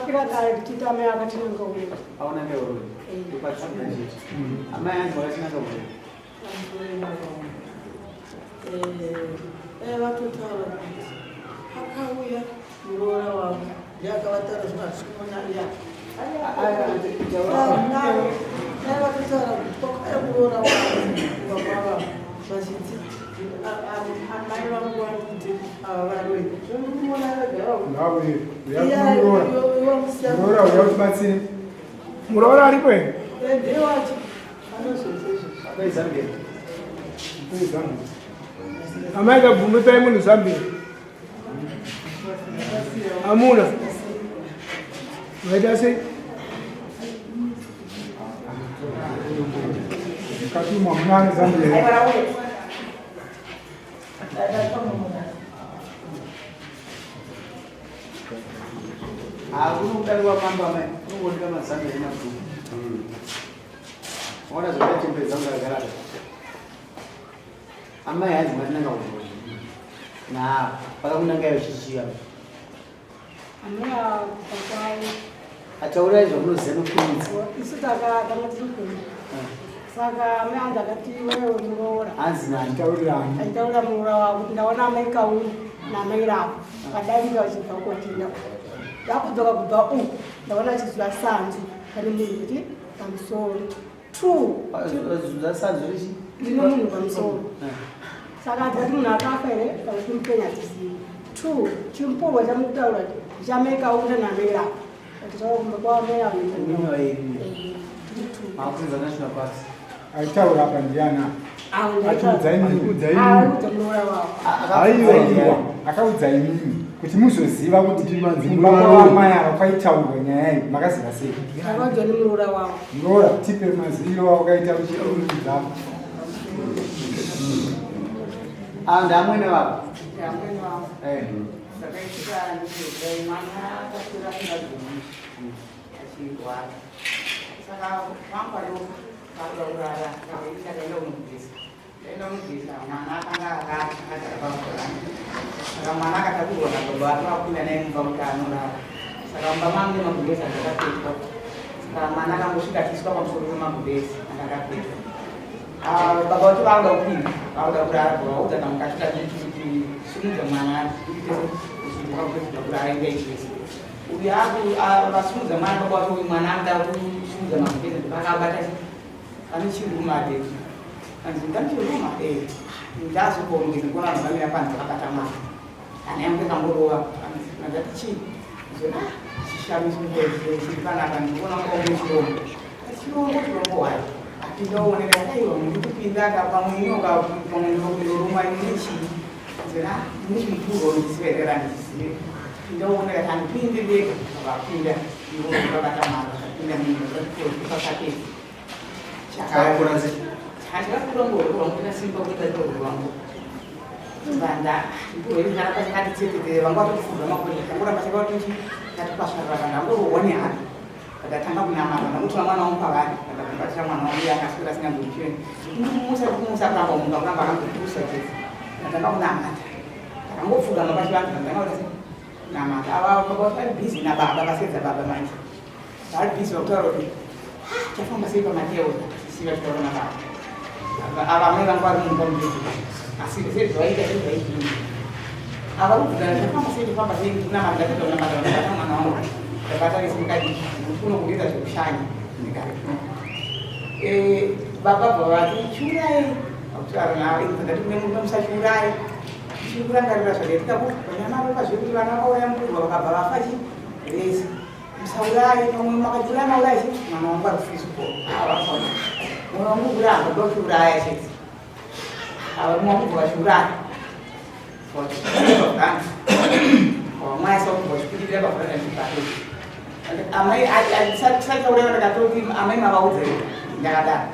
Afika kare kita me akati ngombe. Aona leo. Tupata nje. Ama yangu lazima ngombe. Watoto hawa hakauya murora wao yakawatara zvinasumona ya watoto hawa murora wao vazhinji amai vangu vanoti murora uyaubatsire murora aripo here ndewacho anozozezvo akaizambia amai kabvume pai munhu Zambia amuna vaita sei katumwa munani Zambia unodaliwa mamba mai unongonika mazambia emaku ona zvakachembedza ungagarada amai hanzi matinanga kuona na pakakunangayo chichiya Amea pakai. ataura izvo munoziva nokuudza Isu takatanga tiri saka ameanza kati wewe muroora. hanzi nani taurirani Aitaura muroora wako kuti ndaona amai kauri namai rako. Kadai vachibva kotinda. Ndakudzoka kubva ndaona chizuva sanzi pane munhu kuti pamusoro. True. zvasanzorichi Ndine munhu pamusoro. Saka adzati munhu akafa here kana kumupenya tizivi. True. Chimupurwa chamutaura kuti chamai kauri namai rako. Kuti chakumba kwamai makuridza national park aitaura apa ndiana akaudza imimi kuti muzoziva kuti mumba wamai ava kwaitaurwa nyaya iyi makaziva sei muroora tipe maziviro wakaita uchirurudzapa ndamwene vavo saka vangwariwo vakuda kurara vakaita kaenda kunogeza mwana akanga akaaaaaaani saka mwana akatakurwa nababa vake vapinda naye mumba kuti anorara saka mumba mange magubhezi akakapetwa saka mwana akangosvika achiiswa pamusoro pemagubhezi akakapetwa baba vacho vauda kupinda vauda kurara vaudza kamukasvika kuti simudza mwana ikuda kurara inga ichese uyu vasimudza mwana baba vacho uyu mwana anoda kusimudza magubhezi pakabata ane chirumade anzi ngachiruma ndazokuongeza kuona vanhu panze vakata mwana kana yangu kangorova ndati chii zona chishamiso chiri panapa ndikuona kuonge chirombo wayo atindaoneka aiwa muri kupinda kapamweinoka pamwe ndoruma ine chii zona ndinechimuturo ndisiverera ndisizive pindaoneka tandipinde vega vakapinda vakata mwana vakapinda pakapesa chakakuranzi handikakurongorwa simba kuitaorwangu banda ndoeaa pachakatitsetete vanga vatokufuga makonya tangoramba chakatochi katipasvaraka ndangoroone hano kadatanga kunamata ndakutora mwana wangu pavari kadakubatira mwana wangu akaswera asingandouchiweni ndikumusa kumusa kuramba munga kuramba akangotusa chete ndatanga kunamata takangopfugama pachivantu ndanga namata ava vari bhizi nababa vasedza baba manje vari bhizi vakutaura kuti chafamba sei pamateo siva tikaona baba ava amai vangu vari mumba mudezi asi sezvaita sezvaidini ava kubvugana chafamba sei tofamba sei kunamata ndatidonamata mwana wangu ndabatarisingadi kunokugeza zvekushanya baba bva vati chiurai akutaranaaimusachikurai chikurangarira zvadetikakuanyamavakazvekuti vana vauraya murwa vakabva vafachi rese musaurai pamwe makachura maurai chete mwana wangu ari physical mwana wangu kuramba ndochiuraya chete ava mumwe wakubva vachiuraya wamwaisa wakubva vachikurira pavuraanipake amai atisataurayo ndakatoti amai mavaudza ndakadaro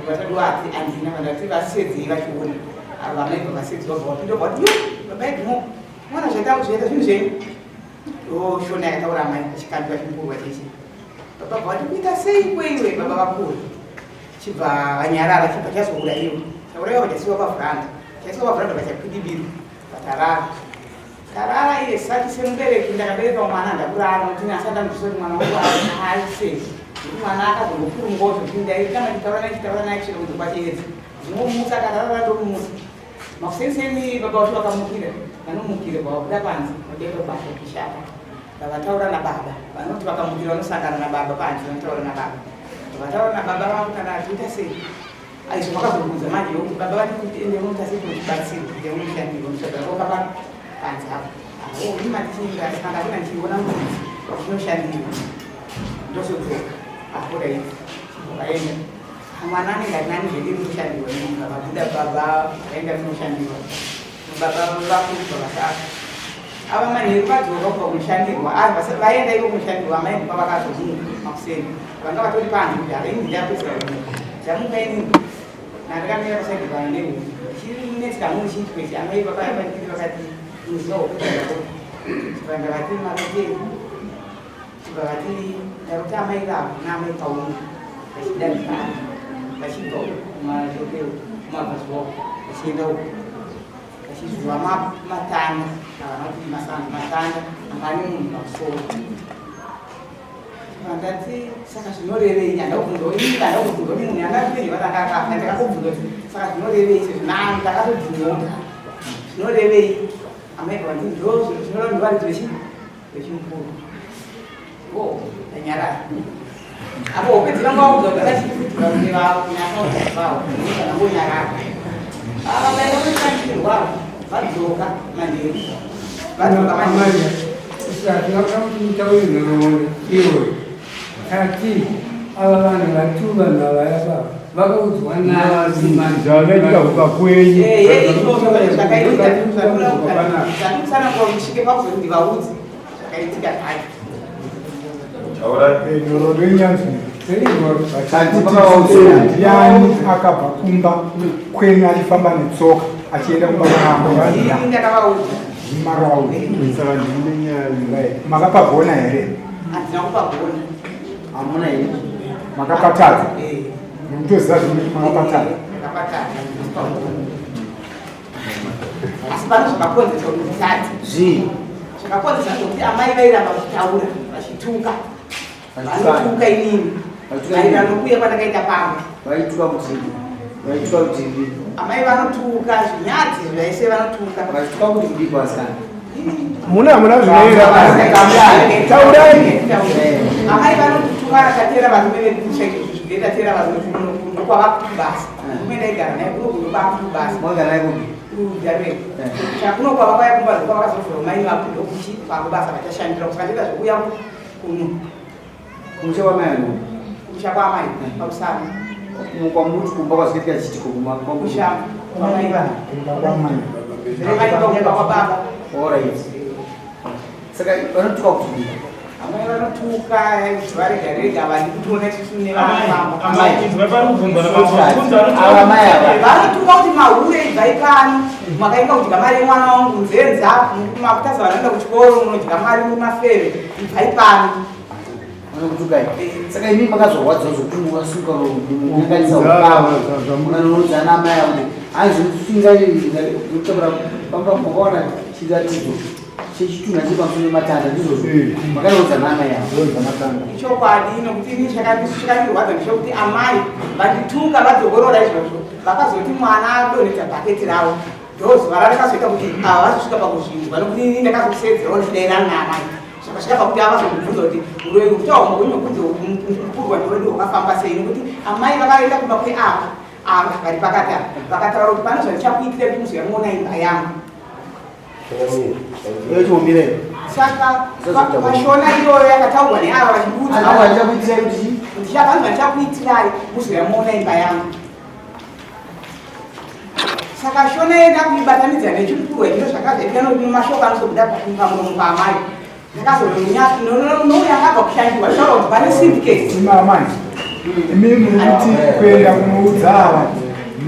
vatadiwati andina vandati vasedzei vachiona avo amai vavasedzi vabva vapindobva vati babaidimo mwana zvaita zvinhu zvenyu shona yakataura amai achikandiwa chimukuru cheche baba vati kuita sei kweiwe baba vakuru chibva vanyarara chibva chazouraiwa chauraiwa vachasiwa pavhuranda chasiwa pavhuranda vachakwidibiri vatarara Karara ile sati sembereki ndakabereka mwana ndakurara kuti asada ndisori mwana wangu aise. Mwana akazongokuru ngoto tindaikana chitaura chiro kuti kwachedzi. Zvinomusa karara ndomusa. Makusenseni baba watu wakamukira. Vanomukira vakuda panzi vadero basa kushaka. Vataura nababa. Vanoti vakamukira vanosangana nababa panzi vanotaura nababa. Vataura nababa vangu kana atuita sei. Aizvo vakazobvunza manje kuti baba vati kuti ende unoita sei kuchibatsira kuti unoshandira unoshandira kokapa panzi apo. Imatichinga kana kuna chiona kuti unoshandira. Ndosodzoka. Apoda hivi. Vaenda. Mwana anenge nani zvidi unoshandira munhu vabuda baba vaenda kunoshandira. Baba vakupa vasaka. Ava manheru vadzoka kubva kunoshandirwa asi vaenda iko kunoshandirwa amaenda pavakazozunga makuseni vanga vatori panhu kuti hareini ndapesera chamuka inini nandakamira pasaidi pano nehu chinetsika munhu chitwesi amai vakatii vakati muzivaokudako vanga vati makatei chibva vati ndakuti amai vavo naamai pauno vachidanikana vachibva kumadokero kumabhaswao vachienda uko vachizuva matanda avanoti masango matanda angane munhu pamusoro vandati saka zvinorevei ndakubvunzwa munhu yangapenyu vatangakafa ndakakubvunzwa saka zvinorevei sezvinani ndakatobvunza zvinorevei amaika vati ndozvinorevei vechimukuru o danyarara apo upedzirangaudzwa ndakachikuitira kuti vavo vanambonyarara avaenda kunoshandirwa vadzoka manheru vadzoka manheru zvakamuitaurinoone iwe kati ava vanhu vatuva navaya baba vakaudzwa zvakaita ukakwenyu zvakaitika musvike pakuzoti vaudzi zvakaitika zvacho nyoro renyanzvi ndiani akabva kumba kwenyu achifamba netsoka achienda kumba ndakavaudza makapagona here handina kupagona hamuna here makapatadza mutoziva zvinokuti makapatadza asi pano zvakakonzesa kuti ndisati zvii zvakakonzesa zvokuti amai vairamba kutaura vachituka vanotuka inini maererano nokuuya kwandakaita pamwe vaituka kuti amai vanotuka zvinyadzi zvaise vanotuka vaituka kuti kudii kwasikana muna zvinoera taurai amai vanotuka akatera varume vedatera varume nokwavakubasa rume ndaigara naye kunokubakubasa mwagara naye kuti ujarwe chakunokwa vakauya kumba kwavakazofura mai vakudo kuti pakubasa vachashandira kusandida zvokuya kuno kumusha kwamai kusha kwamai pakusana kwamuti kumba kwazoitika chitiko kusha kwamai kwababa alright saka vanotuka kuti amai vanotuka varega rega vandi kutona isusu nevanofamba vanotuka kuti mahure ibvai pano makainga kudya mari yemwana wangu nzenza makutaza vanoenda kuchikoro munodya mari mumafeve ibvai pano vanokutukai saka imi makazorwadza zvokuti wasuka munyanganisa ukavaunanonodzana amai akuti aizofingautambura pambamokaona chiratidzo chechitunha chepamusoro matanda ndizvozvo makanodzana amai avo ichokwadi nokuti ini chakandirwadza ndechekuti amai vandituka vadzogorora izvozvo vakazoti mwana adonhedza bhaketi ravo ndozuva rarakazoita kuti ava vazosvika pakuzvinzwa nokuti ini ndakazosedzerawo ndidairana naamai zvakasvika pakuti avazondibvunza kuti uroyi kutauma unokunze mukurwa ndiwedu wakafamba sei nokuti amai vakaenda kumba kweava ava vari pakati vakataura kuti pane zvanichakuitira kuti muzoyamuona imba yangu chiomire saka vashona iyoyo yakataurwa neava vachiudzavanhu vachakuitirai muzoyamuona imba yangu saka shona yenda kuibatanidza nechikurwa chino zvakazoitika nokuti mashoko anozobuda pamuromo paamai ndakazonouya akabva kushandirwa taura kuti pane syndicate imamai imi muti kuenda kunoudza ava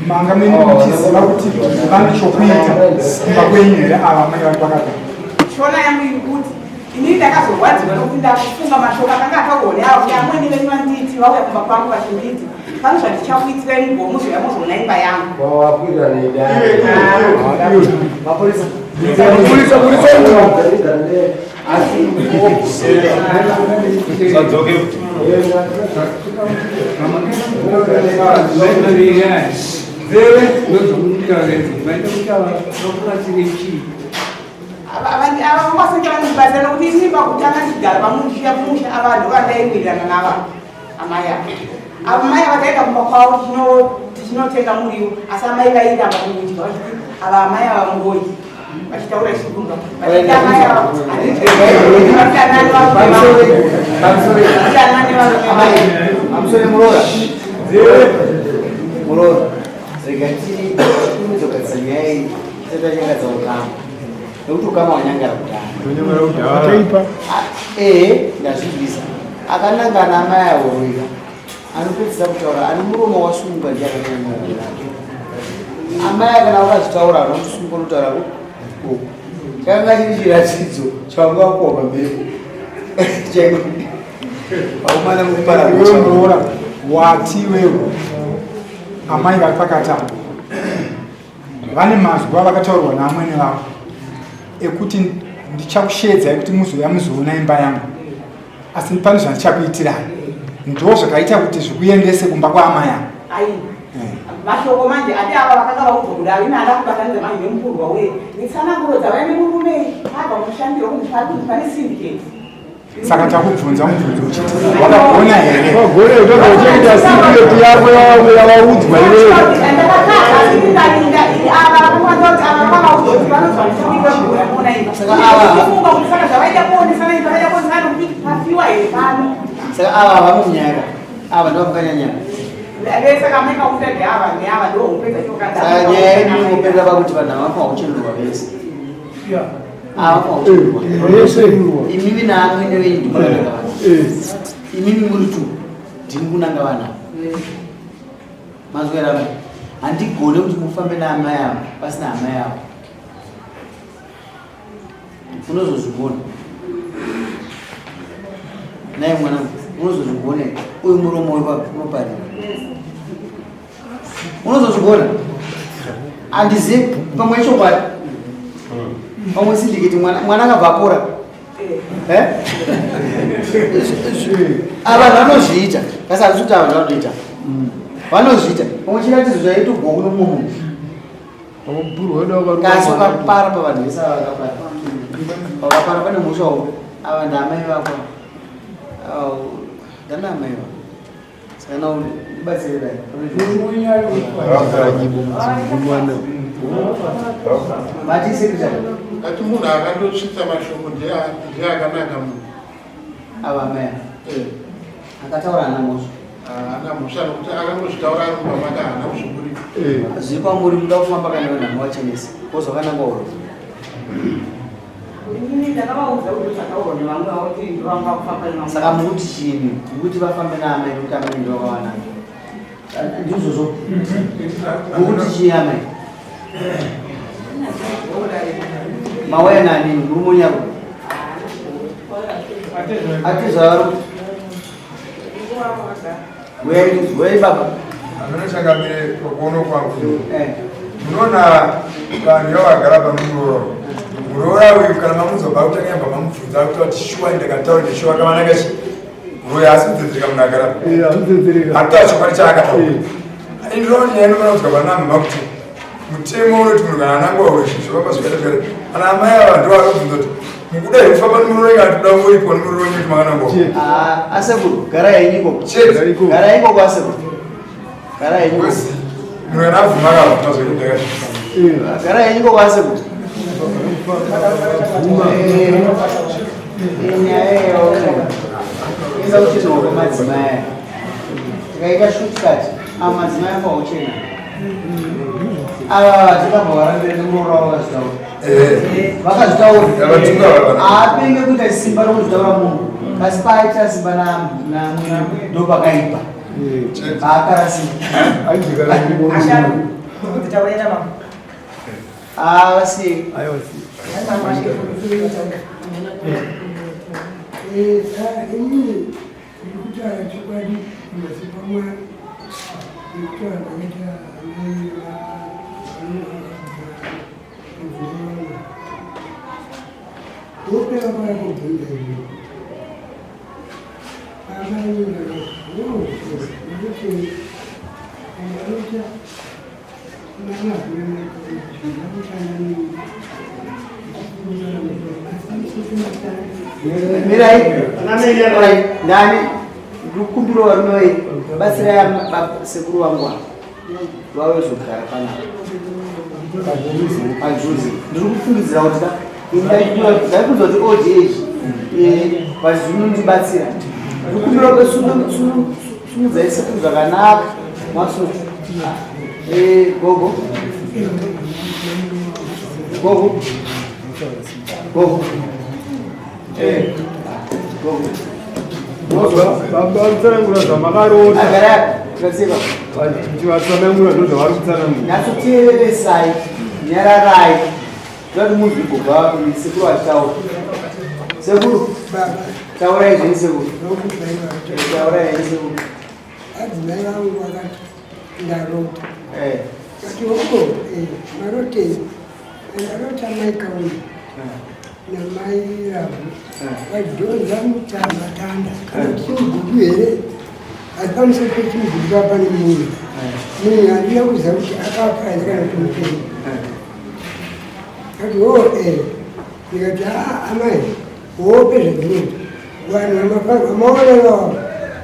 manga mene muchiziva kuti vane chokuita kumba kwenyu here ava mai vari pakati shona yangu iri kuti inini ndakazorwadziwa nokuti ndakufunga mashoko akanga akaone ava kuti amweni venyu vanditi vauya kumba kwangu vachinditi pano zvandichakuitirai mugomuzoya muzoona imba yangu maporisa Tinoteka muriwo asi amai vaenda makuiti ava amai ava mungoi vachitaura chirunga Muroora rega tizogaisa nyaya iyi setanyangadza ukama nekuti ukama wanyangara kudhara ndazvibvisa akanangana amai aoroika anopedzisa kutaura ane muromo wasunga ndiakanyanya amai kana wakazvitaura anosunga notaura chakanga chiri chiratidzo chawanga wakuwa pamberi aumana mukuparaa wati wewo amai vari pakatapa vane mazwi avakataurwa naamwene vavo ekuti ndichakushedza ekuti muzoya muzoona imba yangu asi pane zvandichakuitirai ndo zvakaita kuti zvikuendese kumba kwaamai yangu mashoko manje ati ava vakanga vakuzokuda ine ada kubatanidza manje nemukuru wawe nitsananguro dzavai nemurume abva mushandiro kuti pane syndicate saka takubvunza mubvunzo uchiti wakagona here uchiita sindiketi yako yavaudzwa saka ava havamunyaka ava ndovamukanyanyaka saka nyaya yedu inopera pakuti vanhu havapauchenurwa vese imimi naamwene venyu ndimunanga vana imimi muri tu ndini kunanga vana mazwerama handigone kuti mufambe naamai avo pasina amai avo unozozvigona nai mwanangu unozozvigona uyu muromo unoparira unozozvigona handizivi pamwe chokwadi pamwe sindikiti mwana akabva apora ava vanozviita kasi handisi kuti ava zvanoita vanozviita pamwe chiratidzo chaitogwa kuno munhu kasi ukapara pavanhu vese vakapara pane mushawo ava ndaamai vako ndana amai vako saka nau ndibatsirerai matisekretary ati munhu akandosvitsa mashoko ndiye akanaka munhu ava amai akataura hana mhosva ana mhosva nokuti akangozvitaura ari mumba make hana kuzvigurika zviri kwamuri muda kufamba kana vanhu havachenesi kozokananga uro saka mukuti chini mukuti vafambe naamai nokuti amai ndovakawanaka ndizvozvo mukuti chii amai mawaya nani murumonyaro atizvaro wei baba anonoshangamire pakuono kwangu munoona vanhu vavagara pamuroora muroora uyu kana mamuzobva kutanyamba mamubvunza kuti vati shuwa ndakataura neshuwa kavanaka chi uroya asi kudzedzereka munhu agara hatuta chokwadi chaakataura indinoona nyaya inofanira kudzwa panamhema kuti mutemo unoti munhu kana anangwa zvifamba zvikaita kana amai ava ndo vanobvunza kuti mukudai kufamba nemuroora ikatoda uripo nemuroora nyuti makanangwa asekuru gara yainiko asekuru gara yainiko munhu kana abvuma akavhuma zvekudhaka gara yainiko kwasekuru nyaya yaoneka eza kuchinwa kwemadzimai tikaita shutikati amadzimai apauchena ava tikabva varambire nemuroora wakazvitaura vakazvitaura haapenge kuita simba rokuzvitaura munhu kasi paaita simba namwene ndo pakaipa paakarasimba avasiye Mirai, nani, rukumbiro warunoi, basira ya sekuru wangu. Wawe sukara pana. Ajuzi. Ndikufundizira kuti ndaikuzoti old age pazvinhu ndibatsira. Rukumbiro kwesumudzaise kunhu zvakanaka. Maso. Gogo. Gogo. Gogo. Gogo. Baba mtsanangura zvamakaro. Agara. Kasiba. Ndivatsanangura ndozvavari kutsanangura. Nyatsoteeresai, nyararai. Zvati muzvigobva sekuru achitaura. Sekuru. Taurai zveni sekuru. Taurai zveni sekuru. Adzimai vangu vakati ndarota. Kati marotei ndarota mai Kaunda namai Rabu vadhonza mutambatanda kana chimugudu here asi pamusoro pechimugudu papa nemunhu munhu handina kuziva kuti akafa here kana kuti mupenyu. Kati ndikati amai hope zvedhorota vanhu vamaonerawo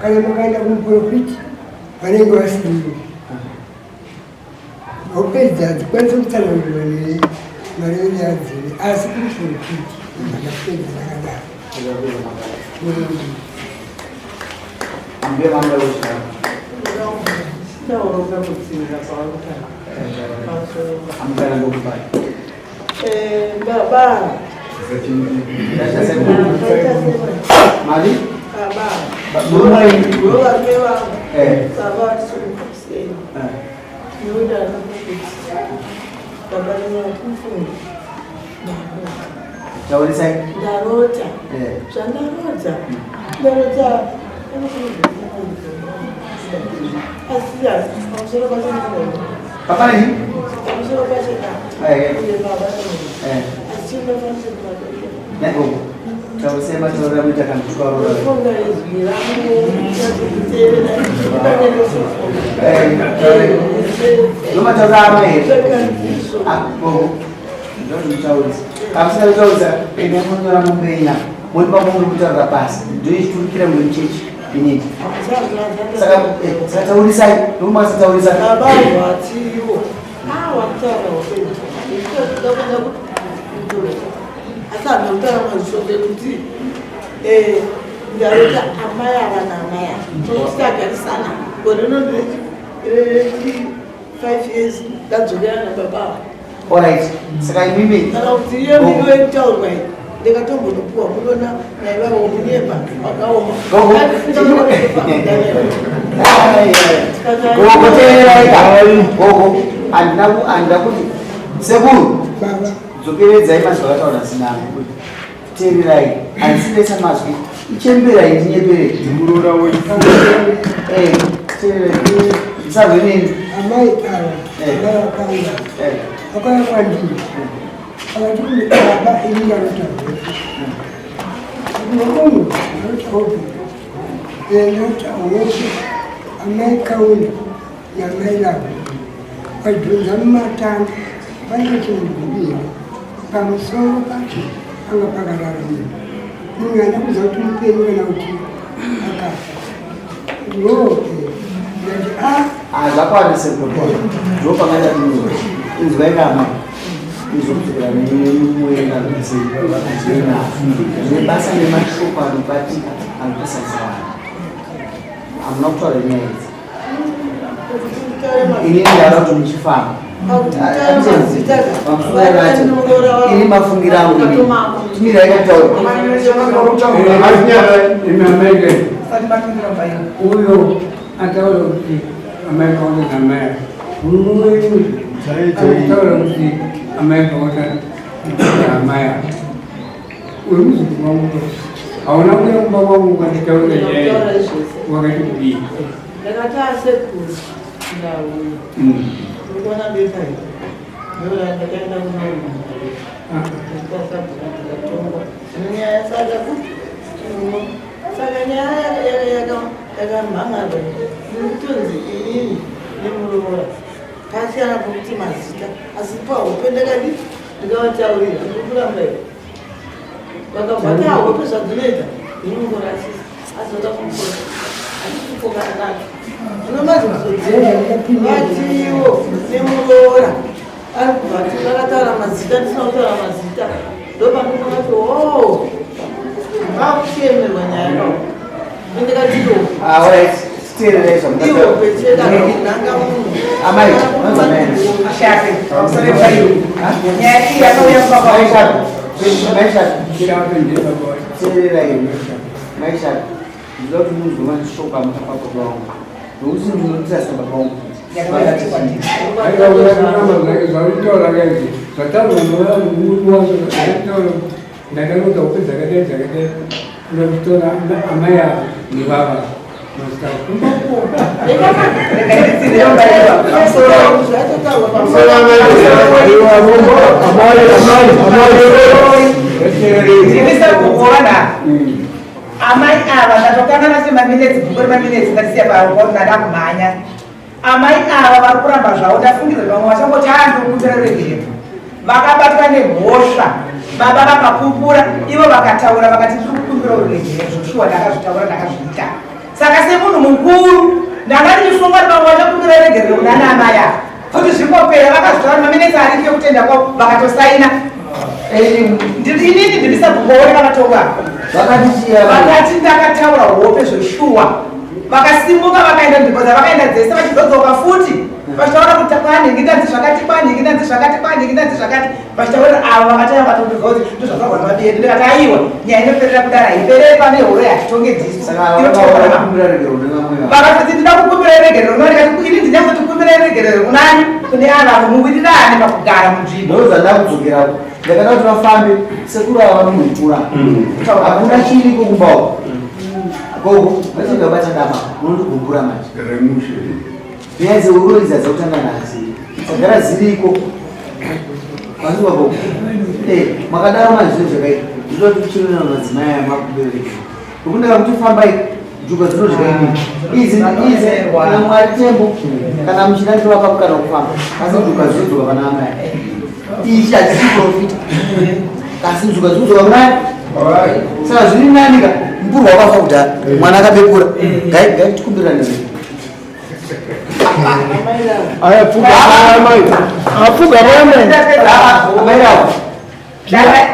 kana makaenda kumuprofiti vanenge vasiriyo opedza hadzikwanisa kutsanangurwa nemareveri adzine asi kumuprofiti akapedza akadaro. Baba. Mali? Taurisa? Ndarota. Zvandarota. Ndarota. Asiya, pamusoro pachena. Papa ni? Pamusoro pachena. Uye baba ni. Asiya pamusoro pachena. Neko. Tausema taura mwita kamchukua rola. Fonga izwi rangu. Yatikuteera. Noma taura ama yetu. Bogo. Ndio mtauri. Kamsa utauza. Ina mwana mumbeina. Mwalimu wangu mtaura pasi. Ndio ishtukira mchechi. Ini. Saka taurisa. Noma taurisa. Baba watiwo. Watara wapenda. Asa nambara mazode kuti ndarota amaya vana amaya tosagarisana goreno 5 years ndadzokera nababa. Alright. Saka mimi kana kuti iye mimi wetaurwa ndikatombonopuwa munona naivavo munyemba wakaoma gogo andina kuti sekuru dzokeredzai mazwi akataura sinangu teererai handisinesa mazwi ichemberai ndinyepere Ndimurora teererai ndisazvenini Amai ava vakanga vakauya kwandiri akati kune baba ini ndarota munhu ndarota hope ndarota hope amai Kaunda namai Rabu vadhonza mumatanda vaine chimugudu pamusoro pacho panga pakararama munhu handa kuziva kuti mupenyu kana kuti akafa ndati zvakwanise kuti ndopangada inzwairama izokusukira nemuenda zvine basa nemashoko anobatika anotasarisa vanhu hamuna kutaura nyaya idzi ini ndara kuti muchifamba ini mafungira angu timira ikataura uyo ataura kuti amai Kaunda namai umweni ataura kuti amai Kaunda namai uri muzukuru wangu hauna kuya kumba kwangu ukanditaura nyaya wakati kudii ndakatasekuru ndauya ndikuona bepai ndakaenda kunauma ndikasabhuka ndikatongwa mangave mutonzi inini nemuroora pasiyana pokuti mazita asi pahopendekani ndikavataurira ndikuramba vakabvata hope zvadzinoita inongorasisa azoda kumukora achikufokanaka unomazivatiwo nemuroora ari kubvati vakataura mazita ndisina kutaura mazita ndopandokonati o vakutemerwa nyaya yao ndikatio iwo pechedananga munhu amai ava ndatokangana semaminetsi bhuku remaminetsi ndatisiya paonada kumhanya amai ava vari kuramba zvavo ndafungire vamwe vachangoti andokumbira regero vakabatwa nemhosva baba vakapupura ivo vakataura vakati tiri kukumbira regero zvoshuwa ndakazvitaura ndakazviita saka semunhu mukuru ndanga ndichifunga kuti vamwe vachakumbira regero kunana amai ava kuti zvingopera vakazvitaura maminetsi ariki ekutenda kwavo vakatosaina inini ndirisabukoone vakatoka vakati ndakataura hope zvoshuwa vakasimuka vakaenda nzvimbo dzavakaenda dzese vachidzoka futi vachitaura kuti kwanhingindanzi zvakati kwanhingindanzi zvakati kwanhingindanzi zvakati vachitaura avo vakatanga vatondobva kuti ndozvakagwa nemabedu ndikati aiwa nyaya inoperera kudara iperere pane horo yatitongedzisa vakatoti ndida kukumbira regerero ndikati ini ndinyazoti kumbira regerero kunani kune ava muwirirane pakugara munzvimbo ndakada kuti vafambe sekuru ava vanomuitura hakuna chiriko kumbawo gogo vachingabata dama unondigumbura manje nyaya dzeuroriza dzakutanga nhasi dzagara dziriko mazviwa gogo makadaro mazviro zvakaita ndinoti kuchirona madzimai amakubereki ukundaka kuti fambai nzvimbo dzinodyaini izi kana mwari tembo kana muchinandiro vakapukana kufamba asi nzvimbo dzinodzoka pana amai ichi hadzisi profita kasi nzvimbo dzinodzoka kunani saka zviri nanika mukuru wakafa kudhara mwana akabekura ngaitikumbirane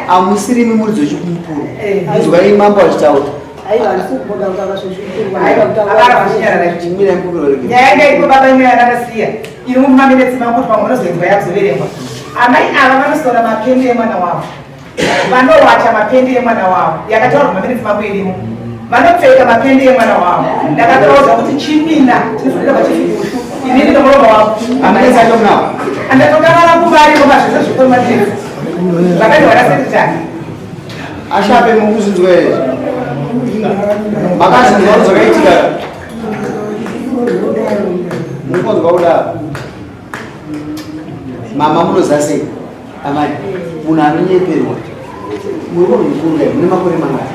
amusirimi muridzo chikumukuru izwai mambo achitaura nyaya ndaiko baba imwe yanakasiya iri mumaminetsi mangu kuti pamwe unozoedzwa yakuzoverengwa amai ava vanosora mapendi emwana wavo vanowacha mapendi emwana wavo yakataurwa maminetsi mangu irimo vanopfeka mapendi emwana wavo ndakataurwa kuti chimina tinofanira vachifikushu inini nomuroma wavo amanetsi acho munavo andatokangana kuvarimo mazvese zvokomatezo vakandivana sekitani ashape mukuzinzwa here makazinzwa zvakaitika mukonzwa kudaro mama munoziva sei amai munhu anonyeperwa muri munhu mukuru dai mune makore mangani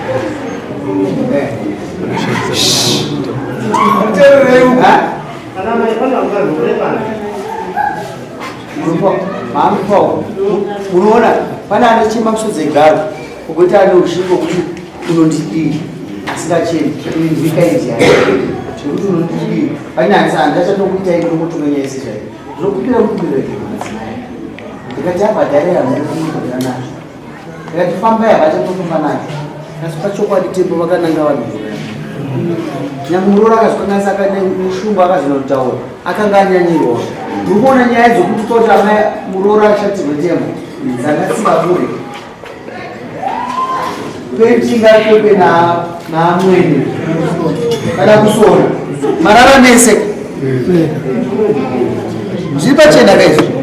maamupao unoona pane anochema musodze garo ukuti ane ushingo kuti unondidii asingacheni ndikaizia zvekuti unondidii panyanyisa andachatokuitai ndokutononyaisi zvai ndinokupira mukupira ndikati abhadharira munokumbira nazvo ndikati fambai havachatofamba nacho asi pachokwadi tembo vakananga vanhu nyangwe muroora akazvikanganisa akamushumba akazvina kutaura akanga anyanyirwa ndikuona nyaya dzokuti toti amai muroora ashatirwe tembo dzakatsiva kure pentingakepe naamweni kana kusona marara nese zviri pachena kaizvo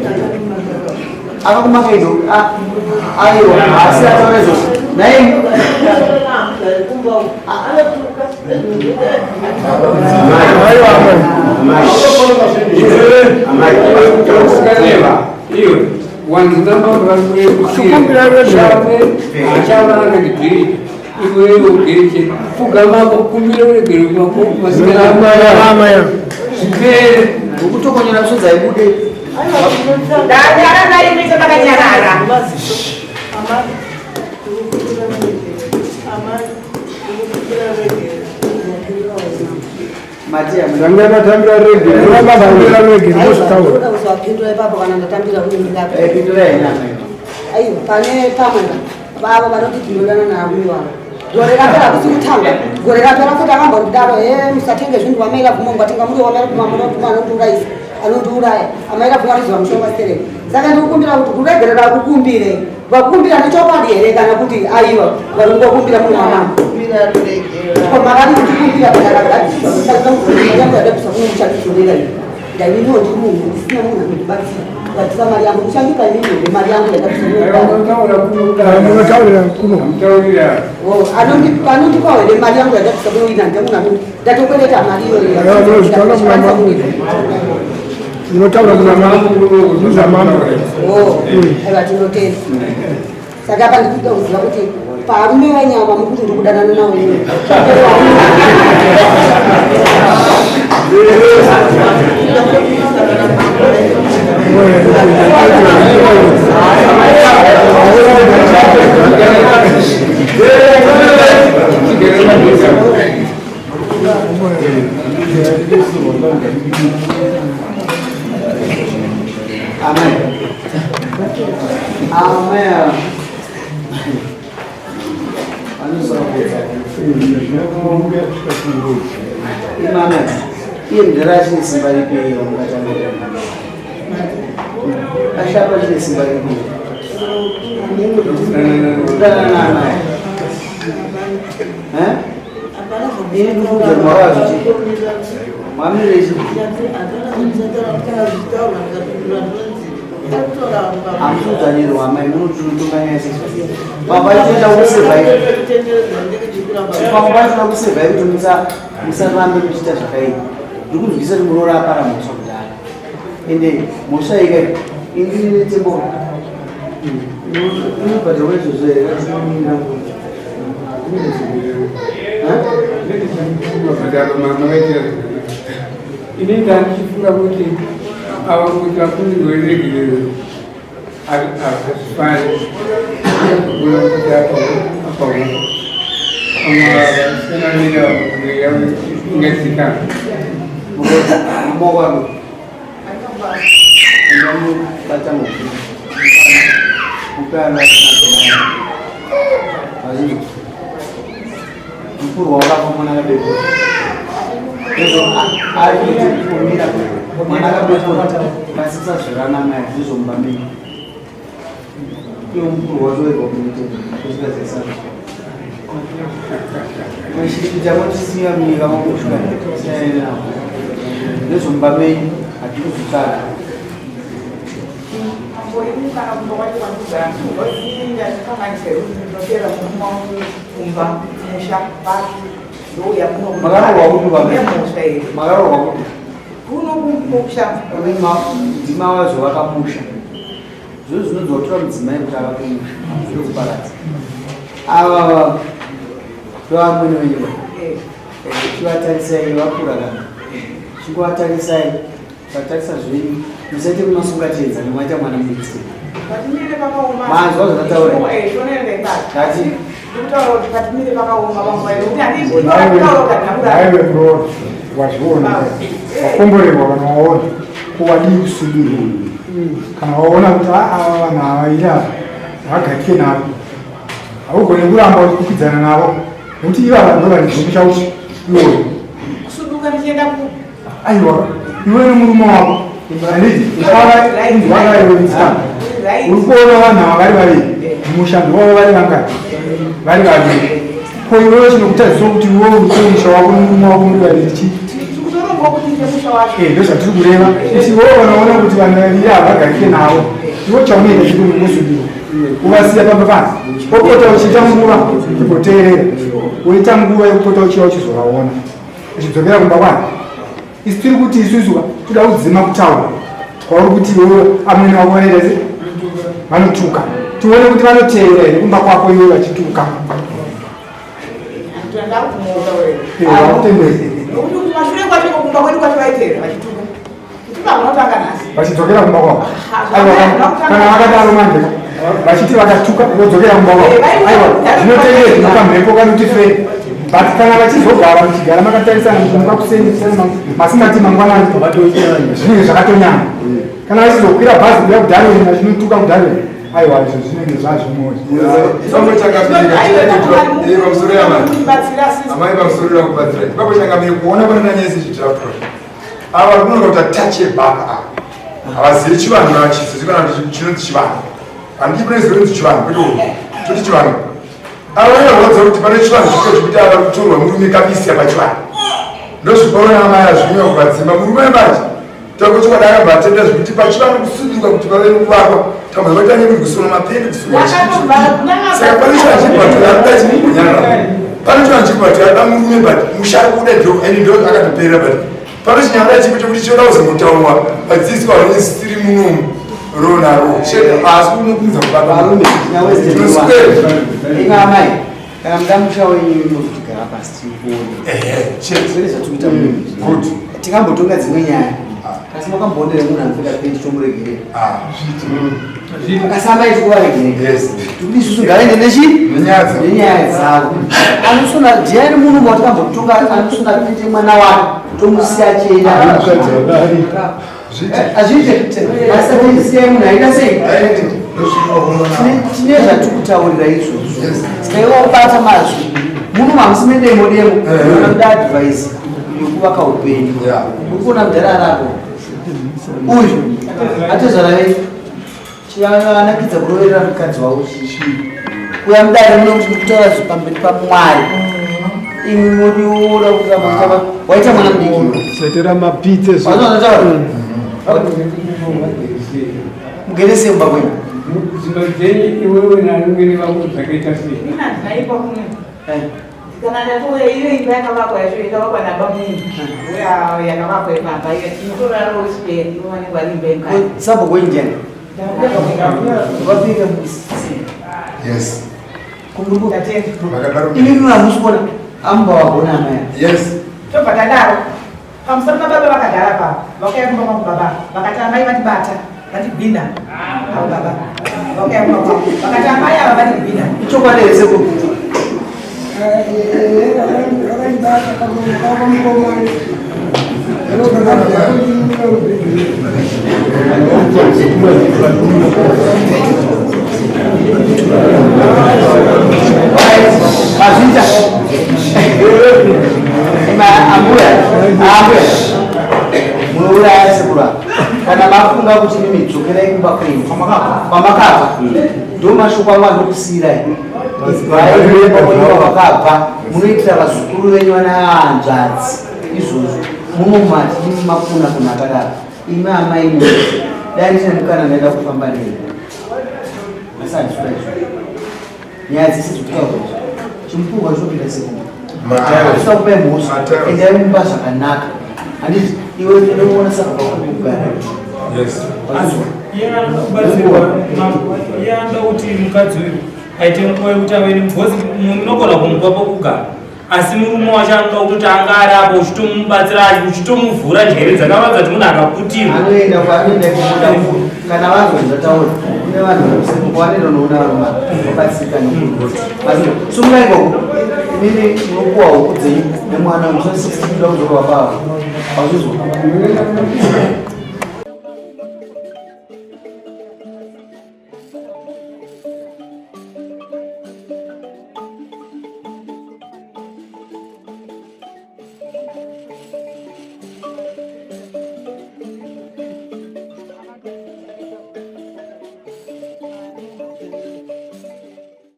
akakumakaido aiwa asi ataura izvozvo naye iwe ugereche kugamba kukumbira uregere kwako amaya zvipere ukutokonyera kusodza ibude ndaaranaimisa makanyarara Matia zanga batambira rege batambira rege mositawo uzapindura ipapo kana ndatambira kunyika epindura ina ayo pane pamwe baba vanoti tinodana nawiwa gore rapera kusikuthanga gore rapera futhi akamba kudalo musatenge zvinhu wamaira kuma ngatenga muri wamaira kuma munoturaisa anondiuraya amaira kuma rizwa mushongasere saka ndikukumbira kuti kuregerera kukumbire vakumbira nechokwadi here kana kuti aiwa varingokumbira munhu wanangu makati kutikumbira yakadakusa kunomuchandizorera ndaininiwo ndiri munhu ndisina munhu anondibatsira batisa mari yangu kushandika inini mari yangu munotaurira kuno anondipa here mari yangu yadabvisa kunoina ndemunhu ndatokwereta mari iyoyo munotaura kunamambo aiva tinotenda saka apa ndikuda kuziva kuti parume vanyama mukuti ndiri kudanana nawo Amen. Amen. Imam, ini derajat ni sembari pi orang macam ni. Asal apa ni sembari pi? Bukan nama. Ini bukan bermoral sih. Mami resi. Amsu tadi rumah main mulu curu main sih. Papa itu dah usir baik. Papa itu dah usir baik tu misal ramai kita sekai. Dulu bisa murah para musuh dah. Ini musuh ini ini cembo. Ini pada waktu itu saya ini nampu. ini dan kifura kuti awak kita pun boleh gitu agak sesuai bulan kita apa sebenarnya yang ingat kita mau kamu kamu baca mu bukan masih Impur orang mana ada betul. Itu hari itu mana ada betul. Masih saya nama itu Zombami. Impur orang itu betul. Sudah selesai. Masih zaman sih kami kamu sudah. Saya itu Zombami itu susah. Ini kalau bawa itu juga, ini jadi kan manusia itu dia mau kumbang, musyak, pagi, do yang mau. Magar waktu tu kami. Magar waktu. Kuno musyak. Kami mau di mana jual kamu musyak. Jual doktor mesti jual kamu musyak. Itu barat. Doa mana ni? Cuaca cari saya waktu dah. Cuaca cari saya. Katasa zuri msete kunosunga chenza ni mwaita mwana mutsi Patimire pakaoma manzo zvataura shonende ngati kati kutaura kuti patimire pakaoma pamwe kuti andisi aiwe bro wazviona wakomborewa vanoona kuwadi usubiri kana waona kuti ava vanhu avaira vagatike navo haugone kuramba uchikwidzana navo nekuti ivava ndo vanizvomusha kuti iwoyo kusuduka ndichienda ku aiwa iwe nemurume wako wakaeweisa uri kuona vanhu ava vari vaviri mushando wavo vari vangati vari vaviri ko iwewe chinokutadziso kuti iwewe uri musha wako nemurume wako muri vaviri chii ndo zvatiri kureva kuti iwewe vanaona kuti vanhu vaviri havagarike navo iwe chaunoita chiri mumusubiro uvasiya pamba panzi wopota uchiita nguva igoteerera woita nguva yekupota uchiva uchizovaona uchidzokera kumba kwani isi tiri kuti isusu toda kudzima kutaura kwauri kuti iwewe amweni wavonerese vanotuka tione kuti vanoteera here kumba kwako iwe vachituka vachidzokera kumba kwavo kana vakadaro manje vachiti vakatuka vodzokera kumba kwavo aiwa zvinotengere zvinokamhepo kanuti fei but kana vachizogara muchigara makatarisana mukakusenzesana masikati mangwanani zvinenge zvakatonyanya kana vachizokwira bhazi kuya kudharweni vachinotuka kudharweni aiwa izvo zvinenge zvazvimoamai pamusoro yakubatsira ipapo changamiri kuona kwanananyesi chitirapo ava kunoda kuti atache bhaka havazivi chivanhu nachizivikana kuti chinonzi chivanhu handii pane zinonzi chivanhu kwete toti chivanhu ava vanorwadza kuti pane chivanhu chito chekuti ava kutorwa murume kabisi apachivanhu ndozvipaona amai azvinywa kuvadzimba murume manje takuti kwada akabva atenda zvekuti pachivanhu kusudurwa kuti pave nokuvakwa tamwe vatanye kuti kusona mapende kusona saka pane chivanhu chibvato arida chimunyarara pane chivanhu chibvato arida murume but mushari kuda ende ndo akatoperera but pano chinyamira chikuti kuti choda kuzomutaurwa vadzidziswa vanosiri munomu ronaro asi unopinza kubabaamai kana mudamusha wenyu inozotigara pasi tiuone tikambotonga dzimwe nyaya asi makambondere munhu anopfeka pendi tomuregere akasamba itikuvaregere tikuti isusu ngavaende nenyaya dzavo anosona ndiani munhu matikambotonga anosona kuite mwana wake tomusiya chena azviite asatisiya munhu aita sei tine zvatikutaurira izvozvo sikaiwa kubata mazvi munhu mamusi medemo demo ona kuda advhaisi yokuvaka upenyu urikuona mudhara rako uyu atozvaravei chianakidza kuroverera mukadzi wavo kuya mudare muno kuti mukutaura zvipamberi pamwari imi modiora waita mwana mudikisaitira mapitse mugere semba kwenu zvinozvenyi iwewe narimweni vako zvakaita sei kana ndatoya iyo imba yakavakwa yacho yakavakwa nabamunhu uya yakavakwa ipamba iyo tinotoraro chiperi inowanikwa rimba imkani sabo kwenjani vapika yes ini muna musikuona amba wagona amaya yes tobva tadaro pamusoro pababa vakagara pa vakayakumba kwangu baba vakati amai vatibata vatibhinda avo baba vakayakumba kwangu vakati amai ava vatibhinda ichokwadi here seko mazvita ambuya munouraya sekura kana mafunga kuti nimidzokerai kumba kwenyu kwamakabva ndo mashoko amwe anokusiyirai vakabva munoitira vazukuru venyu vanahanzvadzi izvozvo munomati imi mafuna kunhu akadaro imi amai dai ndine mukana ndaida kufamba nei asi handisura izvo nyaya dzese dzokutaura chimupuhwa zvinopinda sekunga asa kupai mhosva endai mumba zvakanaka handiti iwe inoona saka pakugara yanda kuti mukadzi uyu aite nguva yekuti ave nemubhozi munogona kumupa pokugara asi murume wacho anoda kuti anga ari apo uchitomubatsira uchitomuvhura njere dzakavadza kuti munhu akaputirwa anoenda kwaanoenda kumoda kana vanzozvataura kune vanhu vanoenda noona varume vabatsirika sumurai ikoko imini munopuwa huku dzenyu nemwana musa 16 kuda kuzorwa pavo auzvizwa